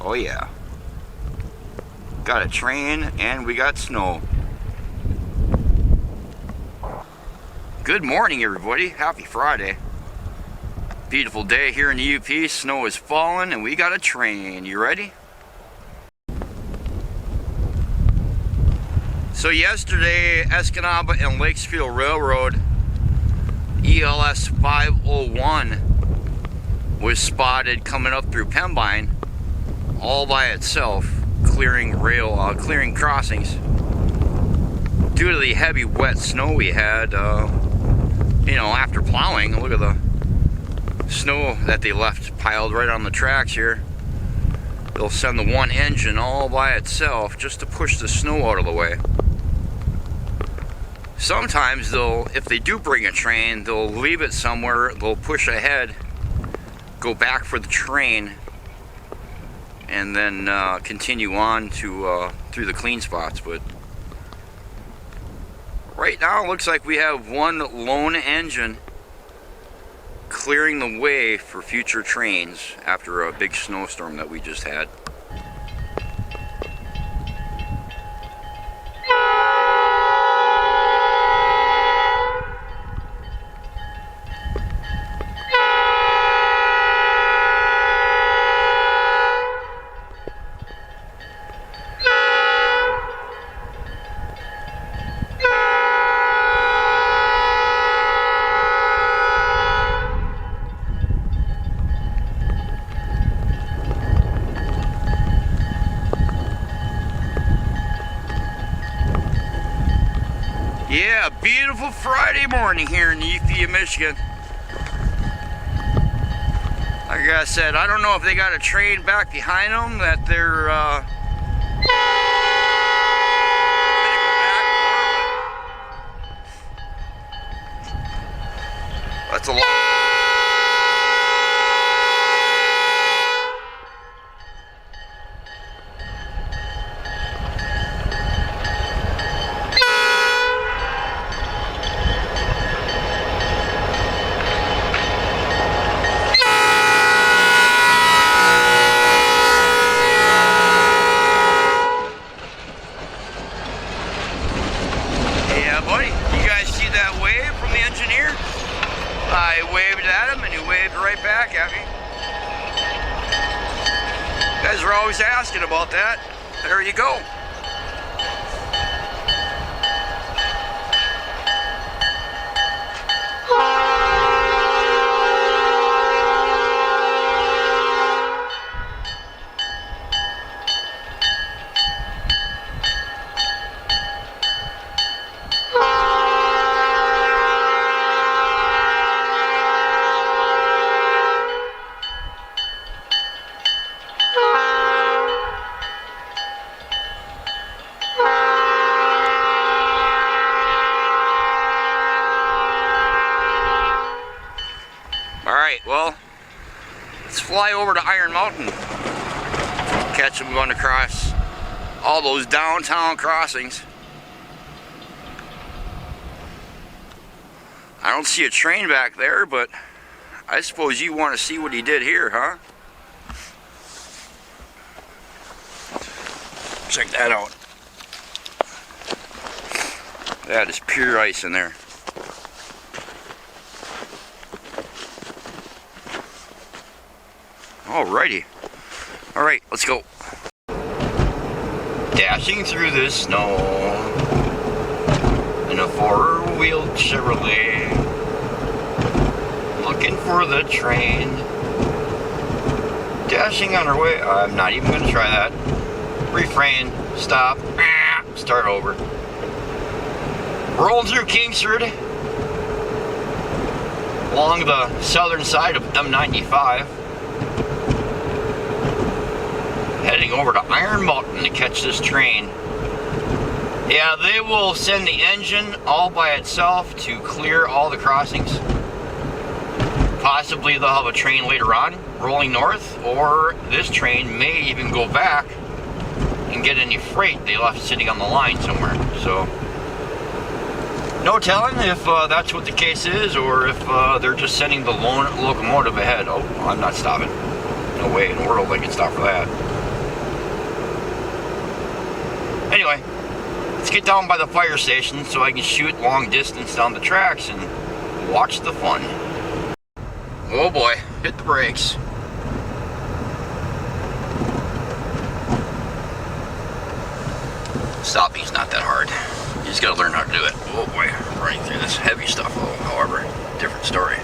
Oh yeah. Got a train and we got snow. Good morning everybody. Happy Friday. Beautiful day here in the UP. Snow is falling and we got a train. You ready? So yesterday, Escanaba and Lake Superior Railroad ELS 501 was spotted coming up through Pembine all by itself, clearing crossings due to the heavy wet snow we had. After plowing, look at the snow that they left piled right on the tracks here. They'll send the one engine all by itself just to push the snow out of the way. Sometimes if they do bring a train, they'll leave it somewhere, they'll push ahead, go back for the train, and then continue on to through the clean spots. But right now it looks like we have one lone engine clearing the way for future trains after a big snowstorm that we just had. Yeah, beautiful Friday morning here in the UP of Michigan. Like I said, I don't know if they got a train back behind them that they're that's a lot. I waved at him and he waved right back at me. You guys were always asking about that. There you go. Alright, well, let's fly over to Iron Mountain. Catch them going across all those downtown crossings. I don't see a train back there, but I suppose you want to see what he did here, huh? Check that out. That is pure ice in there. Alrighty. Alright, let's go. Dashing through the snow in a four-wheeled Chevrolet, looking for the train. Dashing on our way. I'm not even going to try that. Refrain. Stop. Start over. Rolling through Kingsford along the southern side of M95. Heading over to Iron Mountain to catch this train. Yeah, they will send the engine all by itself to clear all the crossings. Possibly they'll have a train later on rolling north, or this train may even go back and get any freight they left sitting on the line somewhere. So, no telling if that's what the case is, or if they're just sending the lone locomotive ahead. Oh, I'm not stopping. No way in the world I can stop for that. Anyway, let's get down by the fire station so I can shoot long distance down the tracks and watch the fun. Oh boy, hit the brakes. Stopping's not that hard. You just gotta learn how to do it. Oh boy, running through this heavy stuff, however, different story.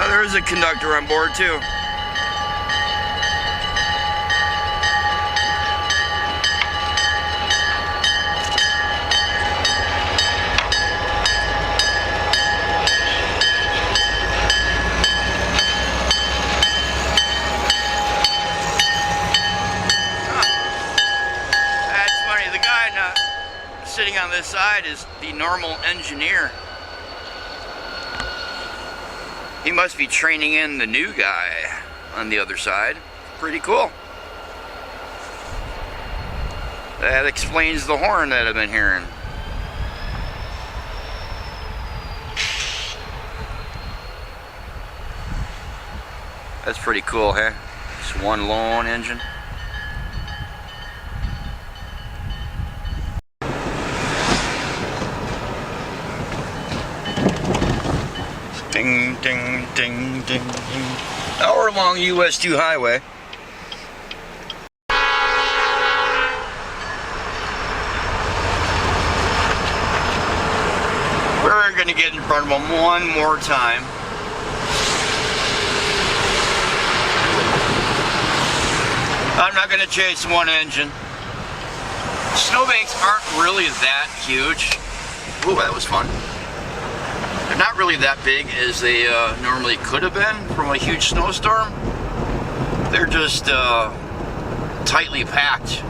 There's a conductor on board too. That's funny. The guy sitting on this side is the normal engineer. He must be training in the new guy on the other side. Pretty cool. That explains the horn that I've been hearing. That's pretty cool, huh? Just one lone engine. Ding, ding, ding, ding, ding. Now we're along US 2 highway. We're gonna get in front of them one more time. I'm not gonna chase one engine. Snowbanks aren't really that huge. Ooh, that was fun. They're not really that big as they normally could have been from a huge snowstorm. They're just tightly packed,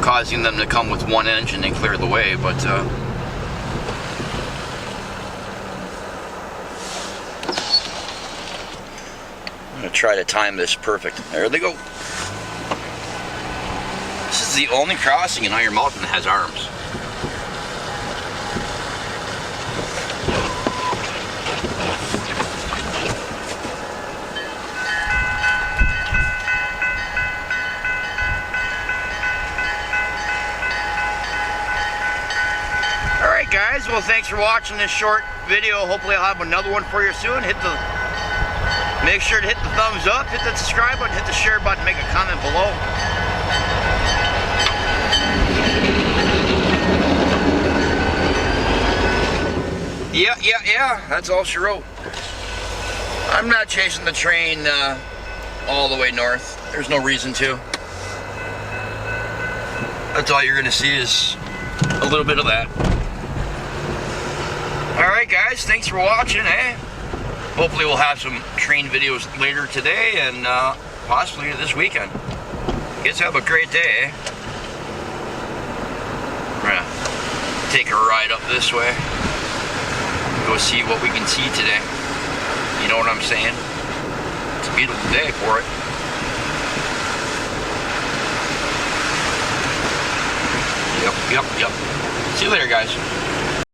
causing them to come with one engine and clear the way. But I'm gonna try to time this perfect. There they go. This is the only crossing in Iron Mountain that has arms. Guys, well, thanks for watching this short video. Hopefully I'll have another one for you soon. Make sure to hit the thumbs up, hit the subscribe button, hit the share button, make a comment below. Yeah, that's all she wrote. I'm not chasing the train all the way north. There's no reason to. That's all you're gonna see is a little bit of that. Alright guys, thanks for watching, eh? Hopefully we'll have some train videos later today and possibly this weekend. You guys have a great day, eh? Yeah. take a ride up this way. Go see what we can see today. You know what I'm saying? It's a beautiful day for it. Yep. See you later, guys.